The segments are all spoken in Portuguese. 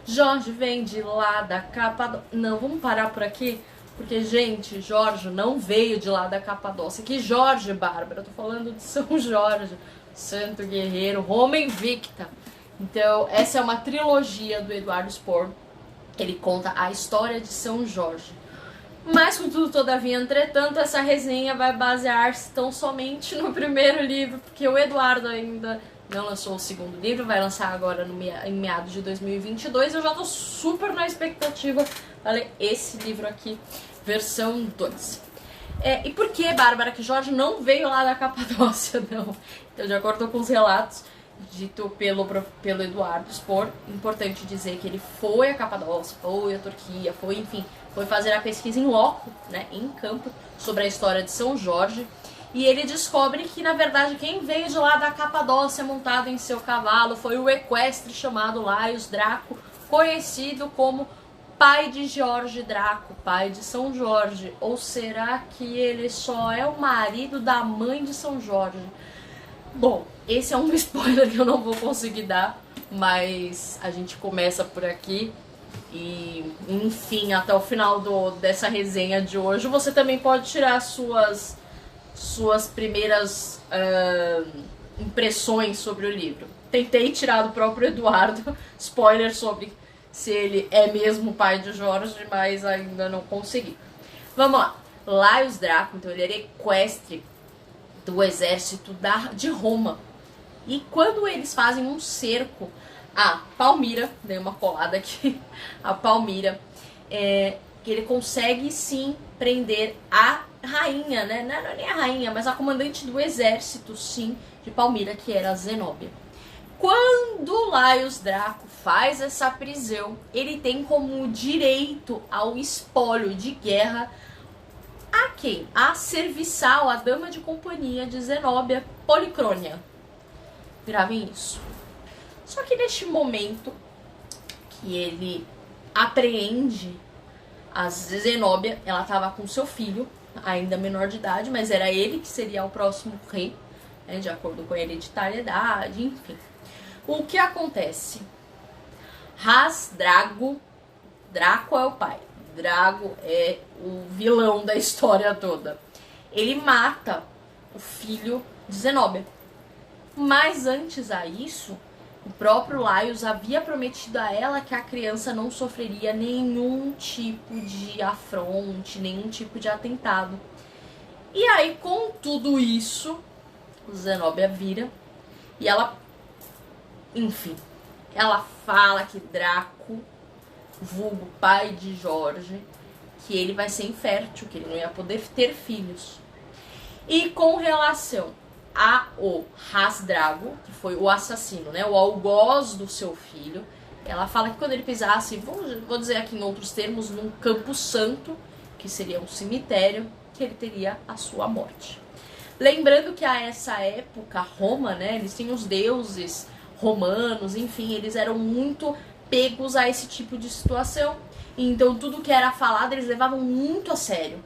Jorge vem de lá da Capadócia. Não, vamos parar por aqui, porque, gente, Jorge não veio de lá da Capadócia. Que Jorge, Bárbara? Eu tô falando de São Jorge, santo guerreiro, Roma invicta. Então, essa é uma trilogia do Eduardo Spohr. Ele conta a história de São Jorge. Mas, contudo, todavia, entretanto, essa resenha vai basear-se tão somente no primeiro livro, porque o Eduardo ainda não lançou o segundo livro, vai lançar agora em meados de 2022. Eu já tô super na expectativa para ler esse livro aqui, versão 2. E por que, Bárbara, que Jorge não veio lá da Capadócia, não? Então, de acordo com os relatos dito pelo Eduardo Spohr, importante dizer que ele foi a Capadócia, foi a Turquia, foi fazer a pesquisa em loco, né, em campo, sobre a história de São Jorge, e ele descobre que, na verdade, quem veio de lá da Capadócia montado em seu cavalo foi o equestre chamado Laios Draco, conhecido como pai de Jorge Draco, pai de São Jorge. Ou será que ele só é o marido da mãe de São Jorge? Bom, esse é um spoiler que eu não vou conseguir dar, mas a gente começa por aqui. E, enfim, até o final dessa resenha de hoje, você também pode tirar suas primeiras impressões sobre o livro. Tentei tirar do próprio Eduardo spoiler sobre se ele é mesmo o pai de Jorge, mas ainda não consegui. Vamos lá. Laios Draco, então ele era equestre do exército de Roma. E quando eles fazem um cerco a Palmira, dei uma colada aqui, a Palmira, que ele consegue sim prender a rainha, né? Não era nem a rainha, mas a comandante do exército, sim, de Palmira, que era a Zenóbia. Quando Laios Draco faz essa prisão, ele tem como direito ao espólio de guerra a quem? A serviçal, a dama de companhia de Zenóbia, Policrônia. Gravem isso. Só que neste momento que ele apreende a Zenóbia, ela estava com seu filho, ainda menor de idade, mas era ele que seria o próximo rei, né, de acordo com a hereditariedade, enfim. O que acontece? Draco é o pai, Drago é o vilão da história toda. Ele mata o filho de Zenóbia. Mas antes a isso, o próprio Laios havia prometido a ela que a criança não sofreria nenhum tipo de afronte, nenhum tipo de atentado. E aí, com tudo isso, Zenóbia vira e ela, enfim, ela fala que Draco, vulgo pai de Jorge, que ele vai ser infértil, que ele não ia poder ter filhos. E com relação o Hasdrago, que foi o assassino, né, o algoz do seu filho, ela fala que quando ele pisasse, vou dizer aqui em outros termos, num campo santo, que seria um cemitério, que ele teria a sua morte. Lembrando que a essa época, Roma, né, eles tinham os deuses romanos, enfim, eles eram muito pegos a esse tipo de situação. Então tudo que era falado eles levavam muito a sério.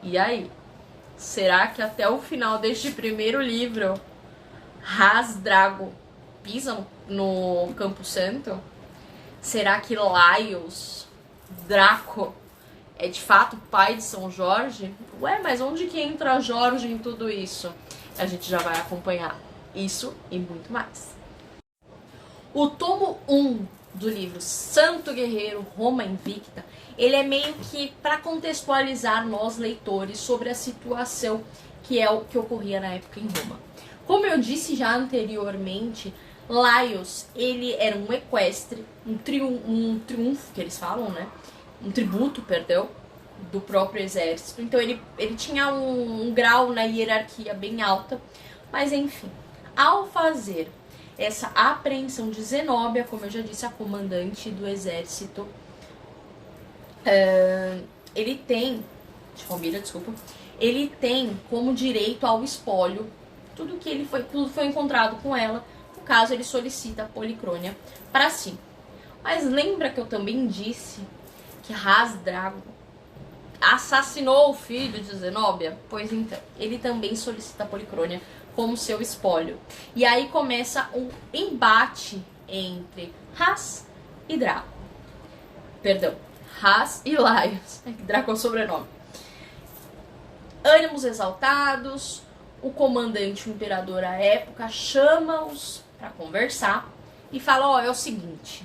E aí? Será que até o final deste primeiro livro Hasdrago pisa no Campo Santo? Será que Laios Draco é de fato pai de São Jorge? Ué, mas onde que entra Jorge em tudo isso? A gente já vai acompanhar isso e muito mais. O tomo 1 do livro Santo Guerreiro, Roma Invicta, ele é meio que para contextualizar nós leitores sobre a situação que é o que ocorria na época em Roma. Como eu disse já anteriormente, Laios, ele era um equestre, um triunfo que eles falam, né? Um tributo, perdão, do próprio exército. Então ele tinha um grau na hierarquia bem alta, mas enfim, ao fazer essa apreensão de Zenóbia, como eu já disse, a comandante do exército, ele tem como direito ao espólio tudo foi encontrado com ela. No caso, ele solicita a Policrônia para si. Mas lembra que eu também disse que Hasdrago assassinou o filho de Zenóbia? Pois então, ele também solicita a Policrônia como seu espólio. E aí começa um embate entre e Draco. Perdão, Ras e Laios. Draco é o sobrenome. Ânimos exaltados, o comandante, o imperador à época, chama-os para conversar e fala, ó, é o seguinte,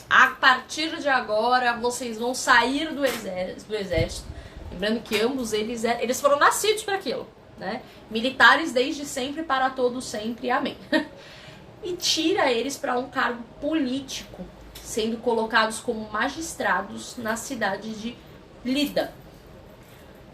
a partir de agora vocês vão sair do exército. Lembrando que ambos eles foram nascidos para aquilo, né? Militares desde sempre, para todos sempre, amém. E tira eles para um cargo político, sendo colocados como magistrados na cidade de Lida.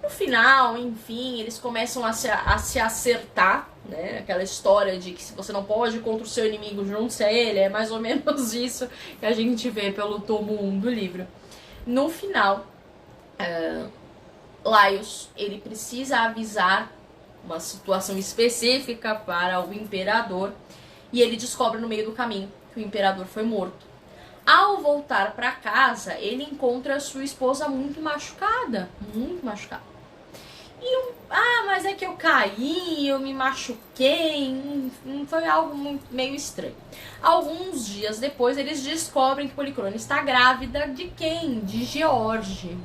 No final, enfim, eles começam a se acertar, né? Aquela história de que se você não pode ir contra o seu inimigo, junte-se a ele, é mais ou menos isso que a gente vê pelo tomo 1 do livro. No final, Laios, ele precisa avisar uma situação específica para o imperador e ele descobre no meio do caminho que o imperador foi morto. Ao voltar para casa, ele encontra a sua esposa muito machucada, E mas é que eu caí, eu me machuquei, foi algo meio estranho. Alguns dias depois, eles descobrem que Policrone está grávida de quem? De George.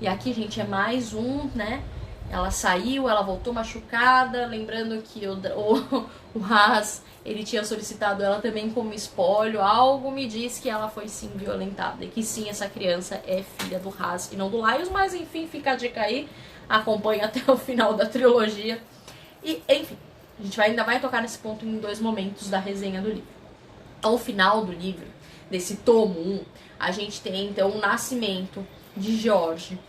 E aqui, gente, é mais um, né? Ela saiu, ela voltou machucada, lembrando que o Ras, ele tinha solicitado ela também como espólio. Algo me diz que ela foi sim violentada e que sim, essa criança é filha do Ras e não do Laios, mas enfim, fica a dica aí, acompanha até o final da trilogia. E enfim, a gente ainda vai tocar nesse ponto em 2 momentos da resenha do livro. Ao final do livro, desse tomo 1, a gente tem então o nascimento de George,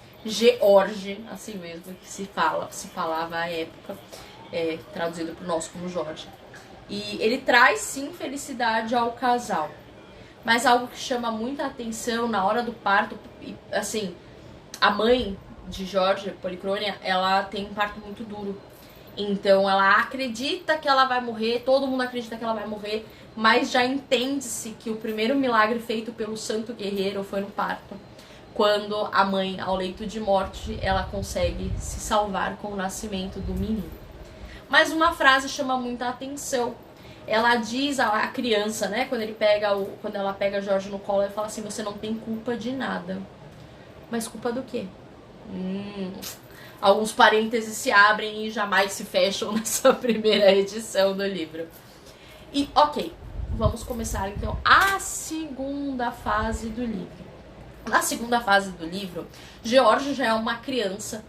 assim mesmo que se falava à época, traduzido para o nosso como Jorge. E ele traz sim felicidade ao casal, mas algo que chama muita atenção na hora do parto, assim, a mãe de Jorge, Policrone, ela tem um parto muito duro. Então ela acredita que ela vai morrer, todo mundo acredita que ela vai morrer, mas já entende-se que o primeiro milagre feito pelo santo guerreiro foi no parto. Quando a mãe, ao leito de morte, ela consegue se salvar com o nascimento do menino. Mas uma frase chama muita atenção. Ela diz à criança, né, quando ela pega Jorge no colo, ela fala assim, você não tem culpa de nada. Mas culpa do quê? Alguns parênteses se abrem e jamais se fecham nessa primeira edição do livro. E ok, vamos começar então a segunda fase do livro. Na segunda fase do livro, George já é uma criança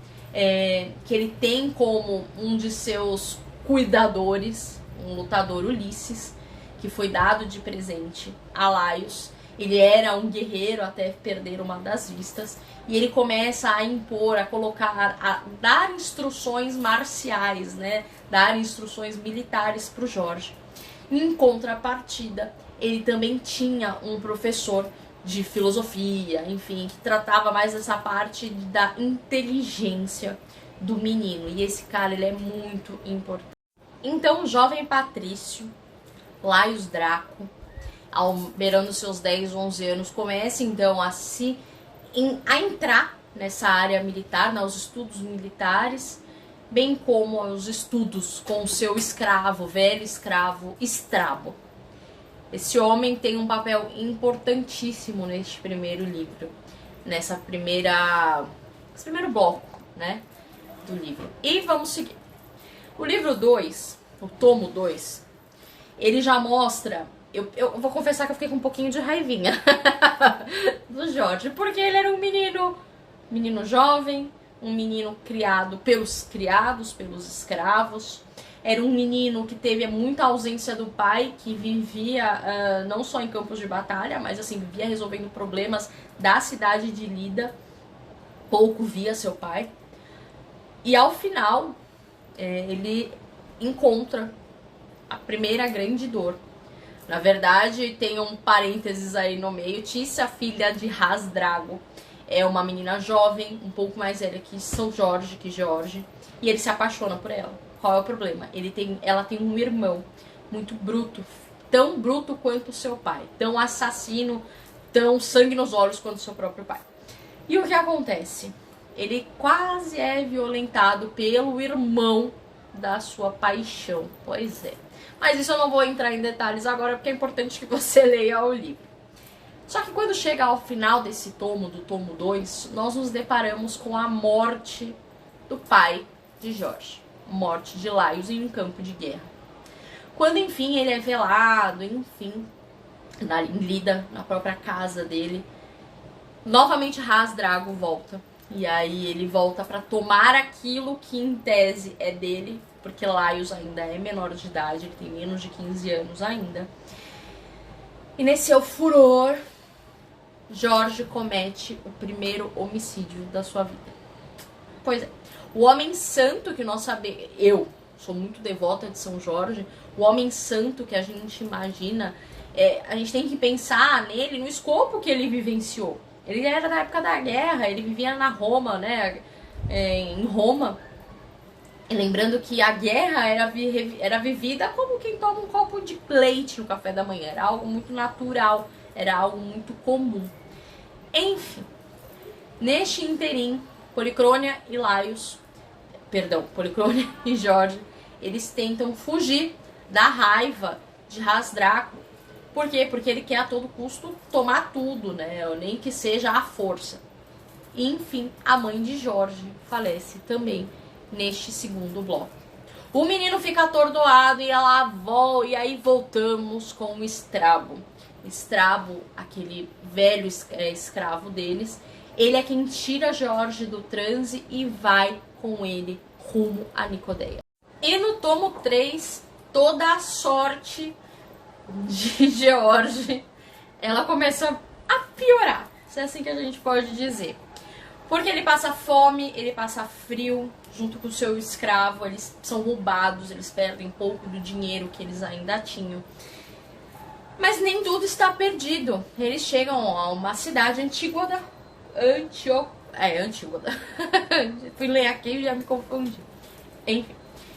que ele tem como um de seus cuidadores, um lutador, Ulisses, que foi dado de presente a Laios. Ele era um guerreiro até perder uma das vistas. E ele começa a impor, a dar instruções marciais, né? Dar instruções militares para o Jorge. Em contrapartida, ele também tinha um professor de filosofia, enfim, que tratava mais dessa parte da inteligência do menino. E esse cara, ele é muito importante. Então, o jovem Patrício, Laios Draco, beirando seus 10, 11 anos, começa então a entrar nessa área militar, nos estudos militares, bem como os estudos com o seu escravo, velho escravo, Estrabo. Esse homem tem um papel importantíssimo neste primeiro livro, nesse primeiro bloco, né, do livro. E vamos seguir. O livro 2, o tomo 2, ele já mostra... Eu vou confessar que eu fiquei com um pouquinho de raivinha do Jorge, porque ele era um menino jovem, um menino criado pelos criados, pelos escravos. Era um menino que teve muita ausência do pai, que vivia não só em campos de batalha, mas assim, vivia resolvendo problemas da cidade de Lida. Pouco via seu pai. E ao final, ele encontra a primeira grande dor. Na verdade, tem um parênteses aí no meio. Tícia, filha de Ras Drago, é uma menina jovem, um pouco mais velha que George, e ele se apaixona por ela. Qual é o problema? Ela tem um irmão muito bruto, tão bruto quanto seu pai, tão assassino, tão sangue nos olhos quanto seu próprio pai. E o que acontece? Ele quase é violentado pelo irmão da sua paixão. Pois é. Mas isso eu não vou entrar em detalhes agora, porque é importante que você leia o livro. Só que quando chega ao final desse tomo, do tomo 2, nós nos deparamos com a morte do pai de Jorge. Morte de Laios em um campo de guerra. Quando, enfim, ele é velado, enfim, em Lida, na própria casa dele, novamente Hasdrágo volta. E aí ele volta pra tomar aquilo que, em tese, é dele, porque Laios ainda é menor de idade, ele tem menos de 15 anos ainda. E nesse seu furor, Jorge comete o primeiro homicídio da sua vida. Pois é, o homem santo que nós sabemos, eu sou muito devota de São Jorge, o homem santo que a gente imagina, a gente tem que pensar nele no escopo que ele vivenciou. Ele era da época da guerra, ele vivia na Roma, né, em Roma. E lembrando que a guerra era vivida como quem toma um copo de leite no café da manhã, era algo muito natural, era algo muito comum. Enfim, neste interim, Policrônia e Jorge, eles tentam fugir da raiva de Hasdráco. Por quê? Porque ele quer a todo custo tomar tudo, né? Nem que seja à força. E, enfim, a mãe de Jorge falece também neste segundo bloco. O menino fica atordoado e e aí voltamos com o Estrabo. Estrabo, aquele velho escravo deles, ele é quem tira Jorge do transe e vai com ele rumo a Nicodeia. E no tomo 3, toda a sorte de Jorge, ela começa a piorar, se é assim que a gente pode dizer. Porque ele passa fome, ele passa frio, junto com o seu escravo, eles são roubados, eles perdem pouco do dinheiro que eles ainda tinham. Mas nem tudo está perdido. Eles chegam a uma cidade Antígoda. Antígoda. Fui ler aqui e já me confundi. Enfim,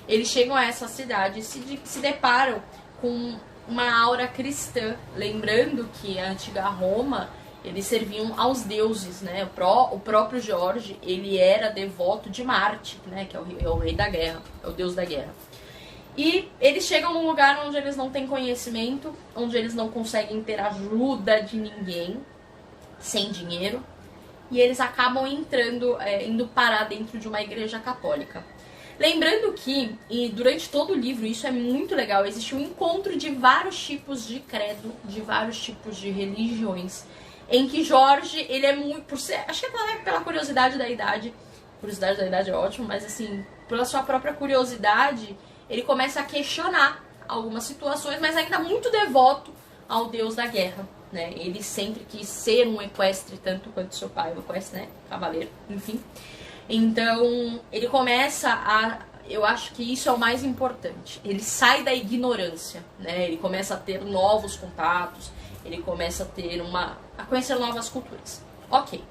eles chegam a essa cidade e se deparam com uma aura cristã. Lembrando que a antiga Roma, eles serviam aos deuses, né? O próprio Jorge, ele era devoto de Marte, né? Que é o rei da guerra, é o deus da guerra. E eles chegam num lugar onde eles não têm conhecimento, onde eles não conseguem ter ajuda de ninguém, sem dinheiro. E eles acabam indo parar dentro de uma igreja católica. Lembrando que, e durante todo o livro, isso é muito legal, existe um encontro de vários tipos de credo, de vários tipos de religiões, em que Jorge, ele é muito, acho que é pela curiosidade da idade é ótimo, mas assim, pela sua própria curiosidade, ele começa a questionar algumas situações, mas ainda muito devoto ao deus da guerra, né? Ele sempre quis ser um equestre, tanto quanto seu pai, um equestre, né? Cavaleiro, enfim. Então, ele começa eu acho que isso é o mais importante. Ele sai da ignorância, né? Ele começa a ter novos contatos, ele começa a conhecer novas culturas. Ok.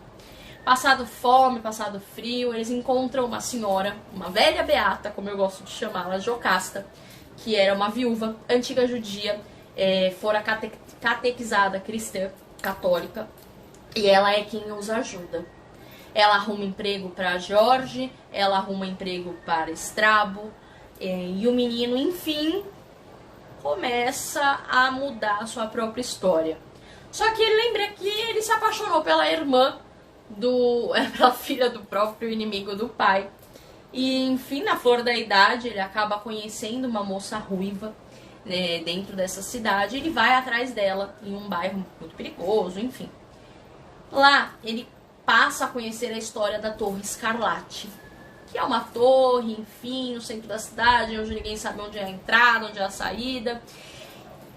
Passado fome, passado frio, eles encontram uma senhora, uma velha beata, como eu gosto de chamá-la, Jocasta, que era uma viúva, antiga judia, fora catequizada cristã, católica, e ela é quem os ajuda. Ela arruma emprego para Jorge, ela arruma emprego para Estrabo, e o menino, enfim, começa a mudar a sua própria história. Só que ele lembra que ele se apaixonou pela irmã pela filha do próprio inimigo do pai. E, enfim, na flor da idade, ele acaba conhecendo uma moça ruiva, né, dentro dessa cidade. Ele vai atrás dela em um bairro muito perigoso, enfim. Lá, ele passa a conhecer a história da Torre Escarlate, que é uma torre, enfim, no centro da cidade, onde ninguém sabe onde é a entrada, onde é a saída.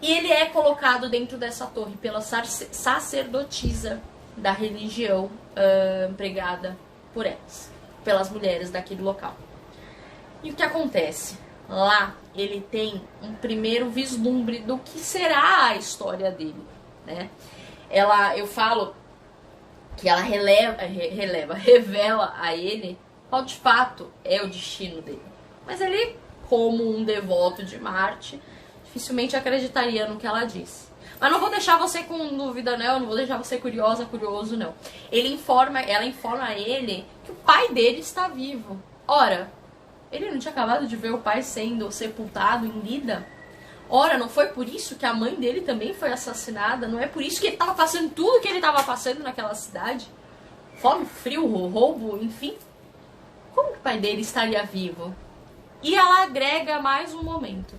E ele é colocado dentro dessa torre pela sacerdotisa da religião empregada por elas, pelas mulheres daquele local. E o que acontece? Lá ele tem um primeiro vislumbre do que será a história dele, né? Eu falo que ela revela a ele qual de fato é o destino dele. Mas ele, como um devoto de Marte, dificilmente acreditaria no que ela disse. Mas não vou deixar você com dúvida, não. Não vou deixar você curioso, não. Ela informa a ele que o pai dele está vivo. Ora, ele não tinha acabado de ver o pai sendo sepultado em Lida? Ora, não foi por isso que a mãe dele também foi assassinada? Não é por isso que ele estava passando tudo que ele estava passando naquela cidade? Fome, frio, roubo, enfim. Como que o pai dele estaria vivo? E ela agrega mais um momento.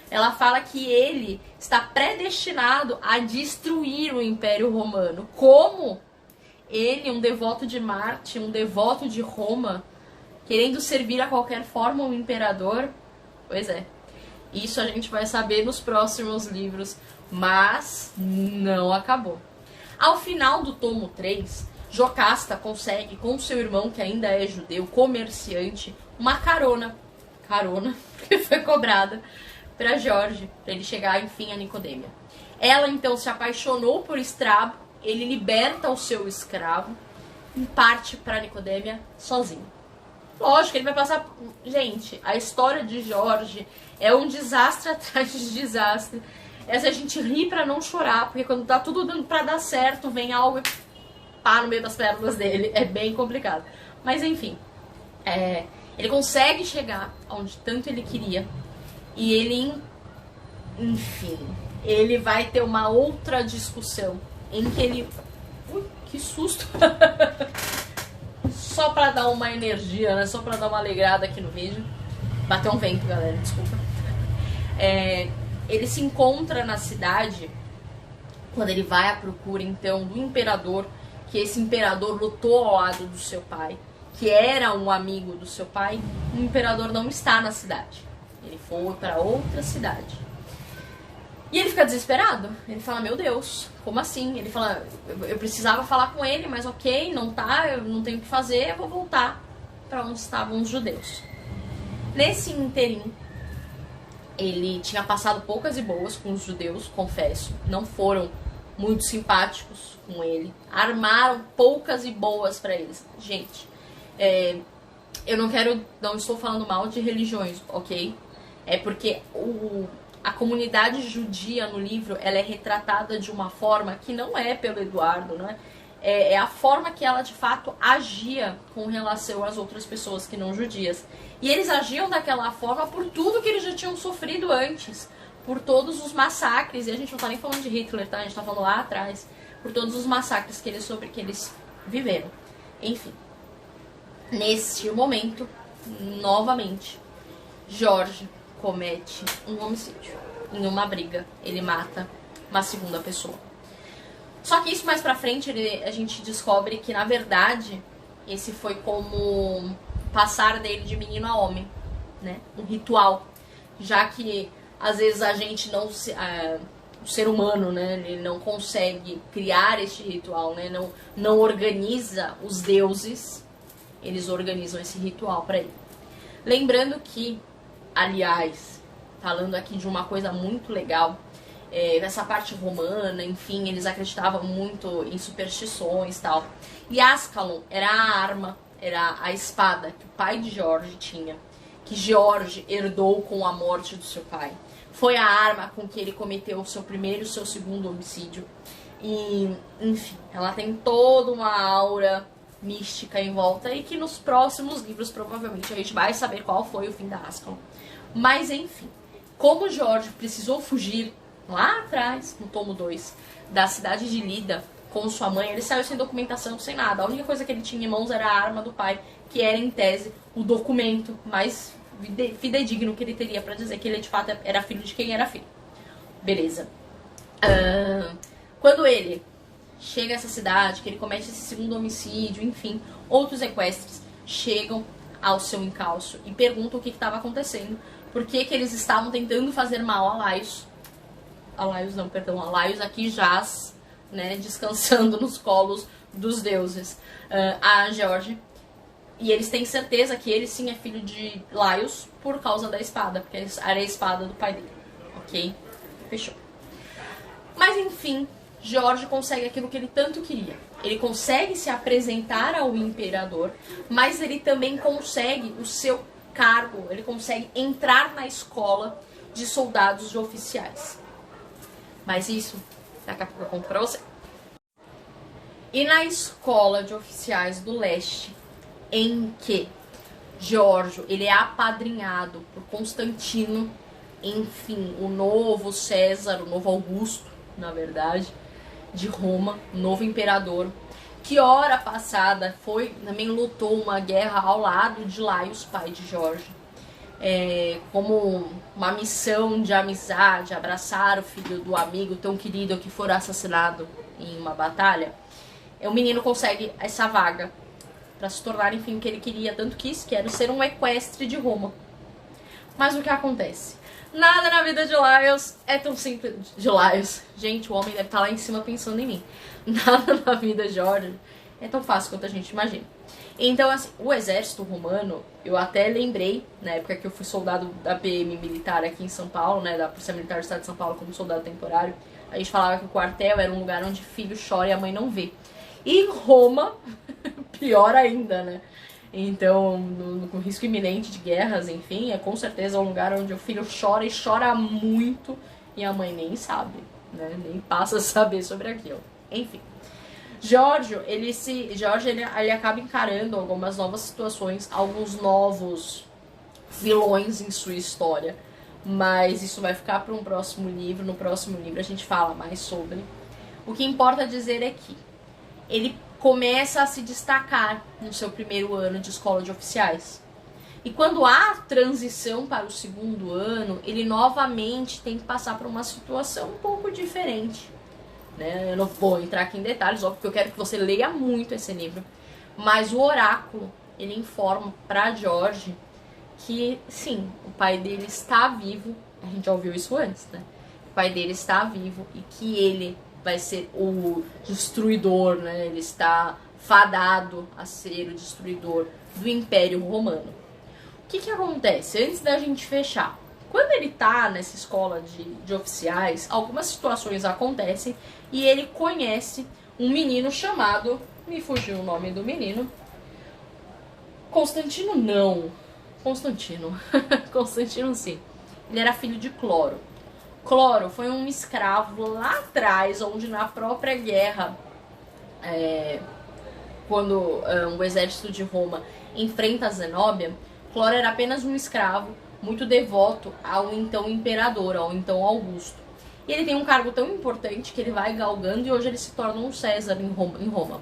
Ela fala que ele está predestinado a destruir o Império Romano. Como ele, um devoto de Marte, um devoto de Roma, querendo servir a qualquer forma o imperador? Pois é. Isso a gente vai saber nos próximos livros, mas não acabou. Ao final do tomo 3, Jocasta consegue, com seu irmão, que ainda é judeu, comerciante, uma carona, que foi cobrada para Jorge, para ele chegar, enfim, a Nicodêmia. Ela, então, se apaixonou por Estrabo, ele liberta o seu escravo e parte para Nicodêmia sozinho. Lógico, ele vai passar... Gente, a história de Jorge é um desastre atrás de desastre. Essa a gente ri pra não chorar, porque quando tá tudo dando pra dar certo, vem algo e pá no meio das pérolas dele. É bem complicado. Mas enfim, ele consegue chegar onde tanto ele queria. E ele, enfim, ele vai ter uma outra discussão em que ele... Ui, que susto! Só pra dar uma energia, né? Só pra dar uma alegrada aqui no vídeo. Bateu um vento, galera, desculpa. Ele se encontra na cidade quando ele vai à procura, então, do imperador, que esse imperador lutou ao lado do seu pai, que era um amigo do seu pai. O imperador não está na cidade. Ele foi para outra cidade. E ele fica desesperado. Ele fala, meu Deus, como assim? Ele fala, eu precisava falar com ele, mas ok, não tá, eu não tenho o que fazer, eu vou voltar para onde estavam os judeus. Nesse interim, ele tinha passado poucas e boas com os judeus, confesso. Não foram muito simpáticos com ele. Armaram poucas e boas para eles. Gente, eu não estou falando mal de religiões, ok? É porque a comunidade judia no livro, ela é retratada de uma forma que não é pelo Eduardo, né? É a forma que ela de fato agia com relação às outras pessoas que não judias. E eles agiam daquela forma por tudo que eles já tinham sofrido antes, por todos os massacres, e a gente não tá nem falando de Hitler, tá? A gente tá falando lá atrás, por todos os massacres que eles viveram. Enfim, neste momento, novamente, Jorge comete um homicídio. Em uma briga, ele mata uma segunda pessoa. Só que isso mais pra frente a gente descobre que, na verdade, esse foi como passar dele de menino a homem, né? Um ritual. Já que, às vezes, a gente não... o ser humano, né? Ele não consegue criar este ritual, né? Não organiza os deuses. Eles organizam esse ritual pra ele. Lembrando que, aliás, falando aqui de uma coisa muito legal... essa parte romana, enfim, eles acreditavam muito em superstições e tal. E Ascalon era a arma, era a espada que o pai de Jorge tinha, que Jorge herdou com a morte do seu pai. Foi a arma com que ele cometeu o seu primeiro e o seu segundo homicídio. E, enfim, ela tem toda uma aura mística em volta e que nos próximos livros provavelmente a gente vai saber qual foi o fim da Ascalon. Mas, enfim, como Jorge precisou fugir lá atrás, no tomo 2, da cidade de Lida, com sua mãe, ele saiu sem documentação, sem nada. A única coisa que ele tinha em mãos era a arma do pai, que era, em tese, o documento mais fidedigno que ele teria pra dizer que ele, de fato, era filho de quem era filho. Beleza. Quando ele chega a essa cidade, que ele comete esse segundo homicídio, enfim, outros equestres chegam ao seu encalço e perguntam o que estava acontecendo, por que eles estavam tentando fazer mal a Laios. A Laios aqui jaz, né, descansando nos colos dos deuses, a Jorge. E eles têm certeza que ele sim é filho de Laios por causa da espada, porque era a espada do pai dele, ok? Fechou. Mas enfim, Jorge consegue aquilo que ele tanto queria. Ele consegue se apresentar ao imperador, mas ele também consegue o seu cargo, ele consegue entrar na escola de soldados de oficiais. Mas isso, daqui a pouco eu conto pra você. E na escola de oficiais do leste, em que Giorgio, ele é apadrinhado por Constantino, enfim, o novo César, o novo Augusto, na verdade, de Roma, o novo imperador, que hora passada também lutou uma guerra ao lado de Laios, pai de Jorge, como uma missão de amizade, abraçar o filho do amigo tão querido que for assassinado em uma batalha. O menino consegue essa vaga para se tornar, enfim, o que ele queria, tanto quis, que era ser um equestre de Roma. Mas o que acontece? Nada na vida de Laios é tão simples. De Laios. Gente, o homem deve estar lá em cima pensando em mim. Nada na vida de Jorge é tão fácil quanto a gente imagina. Então, assim, o exército romano, eu até lembrei, na época que eu fui soldado da PM militar aqui em São Paulo, né, da Polícia Militar do Estado de São Paulo como soldado temporário, a gente falava que o quartel era um lugar onde filho chora e a mãe não vê. E em Roma, pior ainda, né? Então, no risco iminente de guerras, enfim, é com certeza um lugar onde o filho chora e chora muito e a mãe nem sabe, né? Nem passa a saber sobre aquilo. Enfim. Jorge, ele acaba encarando algumas novas situações, alguns novos vilões em sua história. Mas isso vai ficar para um próximo livro. No próximo livro a gente fala mais sobre. O que importa dizer é que ele começa a se destacar no seu primeiro ano de escola de oficiais. E quando há transição para o segundo ano, ele novamente tem que passar por uma situação um pouco diferente. Né? Eu não vou entrar aqui em detalhes, óbvio que eu quero que você leia muito esse livro. Mas o oráculo, ele informa para Jorge que, sim, o pai dele está vivo. A gente já ouviu isso antes, né? O pai dele está vivo e que ele vai ser o destruidor, né? Ele está fadado a ser o destruidor do Império Romano. O que acontece? Antes da gente fechar, quando ele tá nessa escola de oficiais, algumas situações acontecem e ele conhece um menino chamado, me fugiu o nome do menino, Constantino não, Constantino, Constantino sim, ele era filho de Cloro. Cloro foi um escravo lá atrás, onde na própria guerra, quando o exército de Roma enfrenta a Zenóbia, Cloro era apenas um escravo muito devoto ao então imperador, ao então Augusto. E ele tem um cargo tão importante que ele vai galgando e hoje ele se torna um César em Roma.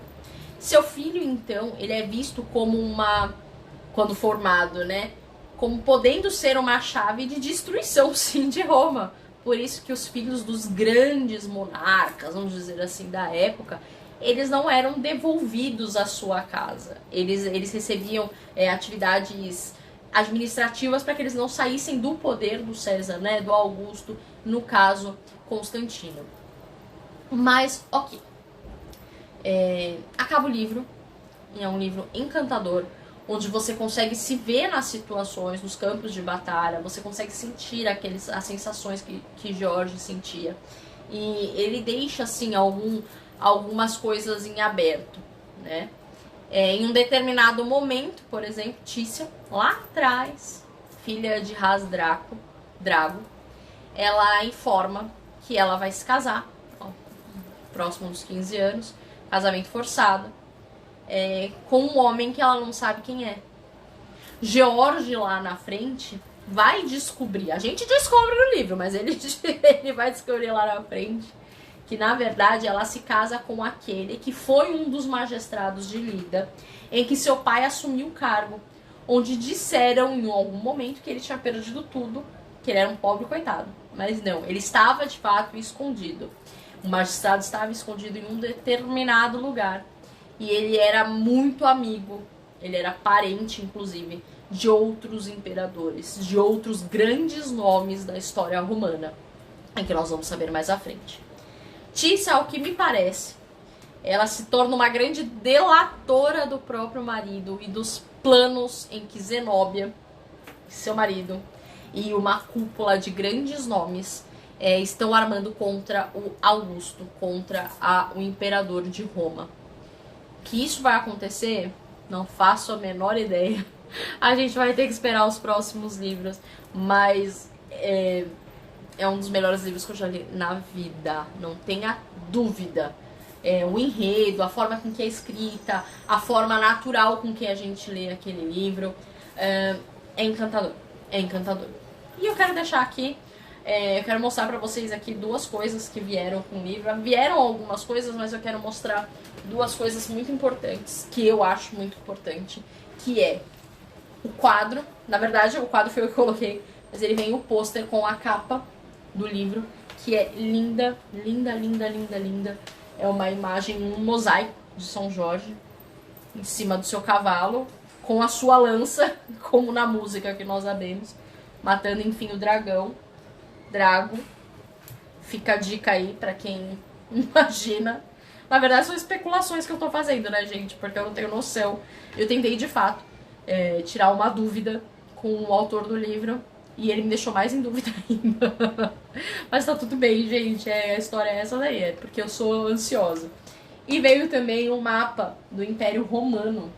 Seu filho, então, ele é visto como quando formado, né, como podendo ser uma chave de destruição, sim, de Roma. Por isso que os filhos dos grandes monarcas, vamos dizer assim, da época, eles não eram devolvidos à sua casa. Eles recebiam atividades administrativas para que eles não saíssem do poder do César, né, do Augusto, no caso, Constantino. Mas, ok. Acaba o livro, é um livro encantador, onde você consegue se ver nas situações, nos campos de batalha, você consegue sentir as sensações que Jorge sentia. E ele deixa, assim, algumas coisas em aberto, né? Em um determinado momento, por exemplo, Tícia, lá atrás, filha de Ras Drago, ela informa que ela vai se casar, próximo dos 15 anos, casamento forçado, com um homem que ela não sabe quem é. George lá na frente vai descobrir, a gente descobre no livro, mas ele vai descobrir lá na frente que na verdade ela se casa com aquele que foi um dos magistrados de Lida, em que seu pai assumiu o cargo, onde disseram em algum momento que ele tinha perdido tudo, que ele era um pobre coitado. Mas não, ele estava de fato escondido. O magistrado estava escondido em um determinado lugar. E ele era muito amigo, ele era parente, inclusive, de outros imperadores, de outros grandes nomes da história romana, em que nós vamos saber mais à frente. Tícia, ao que me parece, ela se torna uma grande delatora do próprio marido e dos planos em que Zenóbia, seu marido, e uma cúpula de grandes nomes estão armando contra o Augusto, contra o imperador de Roma. Que isso vai acontecer? Não faço a menor ideia. A gente vai ter que esperar os próximos livros, mas é um dos melhores livros que eu já li na vida, não tenha dúvida. O enredo, a forma com que é escrita, a forma natural com que a gente lê aquele livro, é encantador, é encantador. E eu quero deixar aqui Eu quero mostrar pra vocês aqui duas coisas que vieram com o livro. Vieram algumas coisas, mas eu quero mostrar duas coisas muito importantes, que eu acho muito importante, que é o quadro. Na verdade, o quadro foi eu que coloquei, mas ele vem o pôster com a capa do livro, que é linda, linda, linda, linda, linda. É uma imagem, um mosaico de São Jorge, em cima do seu cavalo, com a sua lança, como na música que nós sabemos, matando, enfim, o dragão. Drago. Fica a dica aí pra quem imagina. Na verdade, são especulações que eu tô fazendo, né, gente? Porque eu não tenho noção. Eu tentei, de fato, tirar uma dúvida com o autor do livro. E ele me deixou mais em dúvida ainda. Mas tá tudo bem, gente. A história é essa daí. É porque eu sou ansiosa. E veio também um mapa do Império Romano.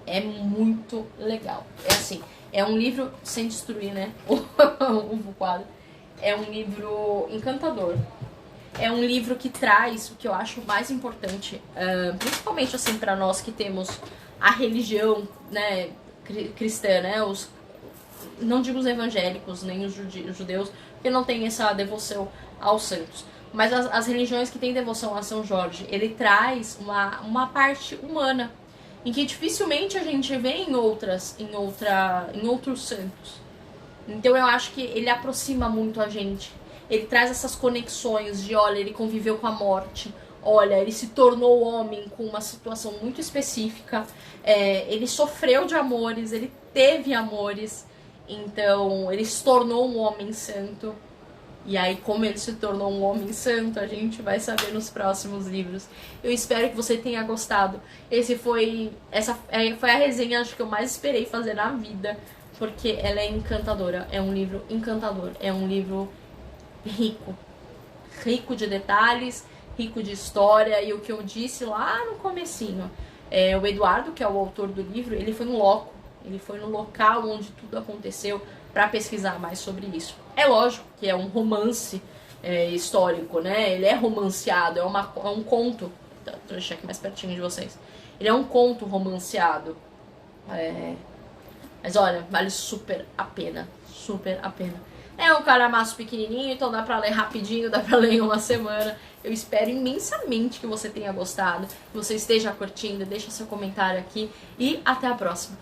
É muito legal. É assim, é um livro sem destruir, né? O quadro. É um livro encantador. É um livro que traz o que eu acho mais importante, principalmente assim para nós que temos a religião, né, cristã, né? Não digo os evangélicos, nem os judeus, porque não tem essa devoção aos santos. Mas as religiões que têm devoção a São Jorge, ele traz uma parte humana, em que dificilmente a gente vê em outros santos. Então eu acho que ele aproxima muito a gente. Ele traz essas conexões de, olha, ele conviveu com a morte, olha, ele se tornou homem com uma situação muito específica, ele sofreu de amores, ele teve amores, então ele se tornou um homem santo. E aí, como ele se tornou um homem santo, a gente vai saber nos próximos livros. Eu espero que você tenha gostado. Essa foi a resenha, acho que eu mais esperei fazer na vida, porque ela é encantadora. É um livro encantador. É um livro rico. Rico de detalhes, rico de história. E o que eu disse lá no comecinho, o Eduardo, que é o autor do livro, ele foi no loco. Ele foi no local onde tudo aconteceu para pesquisar mais sobre isso. É lógico que é um romance histórico, né? Ele é romanceado, é um conto. Deixa eu deixar aqui mais pertinho de vocês. Ele é um conto romanceado. Mas olha, vale super a pena. Super a pena. É um calhamaço pequenininho, então dá pra ler rapidinho, dá pra ler em uma semana. Eu espero imensamente que você tenha gostado, que você esteja curtindo. Deixa seu comentário aqui e até a próxima.